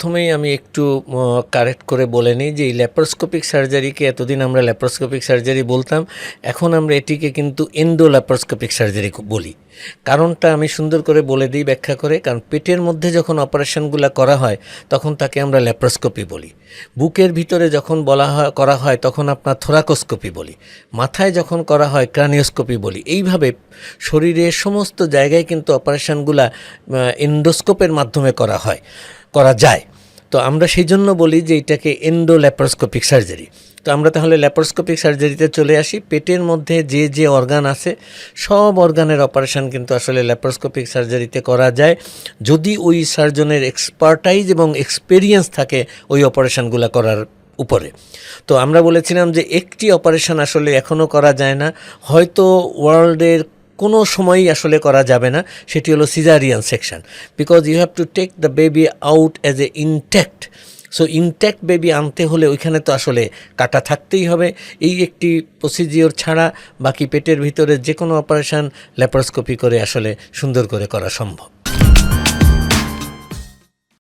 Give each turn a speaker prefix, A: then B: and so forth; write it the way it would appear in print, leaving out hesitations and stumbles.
A: প্রথমেই আমি একটু কারেক্ট করে বলে নিই যে এই ল্যাপারোস্কোপিক সার্জারিকে এতদিন আমরা ল্যাপারোস্কোপিক সার্জারি বলতাম, এখন আমরা এটিকে কিন্তু এন্ডোল্যাপারোস্কোপিক সার্জারি বলি। কারণটা আমি সুন্দর করে বলে দিই ব্যাখ্যা করে, কারণ পেটের মধ্যে যখন অপারেশনগুলো করা হয় তখন তাকে আমরা ল্যাপারোস্কোপি বলি। বুকের ভিতরে যখন করা হয় তখন আপনার থোরাকোস্কোপি বলি। মাথায় যখন করা হয় ক্রানিওস্কোপি বলি। এইভাবে শরীরের সমস্ত জায়গায় কিন্তু অপারেশনগুলা এন্ডোস্কোপের মাধ্যমে করা যায়। তো আমরা সেই জন্য বলি যে এটাকে এন্ডোল্যাপারোস্কোপিক সার্জারি। তো আমরা তাহলে ল্যাপারোস্কোপিক সার্জারিতে চলে আসি। পেটের মধ্যে যে অর্গান আছে সব অর্গানের অপারেশন কিন্তু আসলে ল্যাপারোস্কোপিক সার্জারিতে করা যায়, যদি ওই সার্জনের এক্সপার্টাইজ এবং এক্সপেরিয়েন্স থাকে ওই অপারেশনগুলো করার উপরে। তো আমরা বলেছিলাম যে একটি অপারেশন আসলে এখনও করা যায় না, হয়তো ওয়ার্ল্ডের কোনো সময়ই আসলে করা যাবে না, সেটি হলো caesarean section. Because you have to take the baby out as a intact. So intact baby আনতে হলে ওইখানে তো আসলে কাটা থাকতেই হবে। এই একটি প্রসিজিওর ছাড়া বাকি পেটের ভিতরে যে কোনো অপারেশন ল্যাপারোস্কোপি করে আসলে সুন্দর করে করা সম্ভব।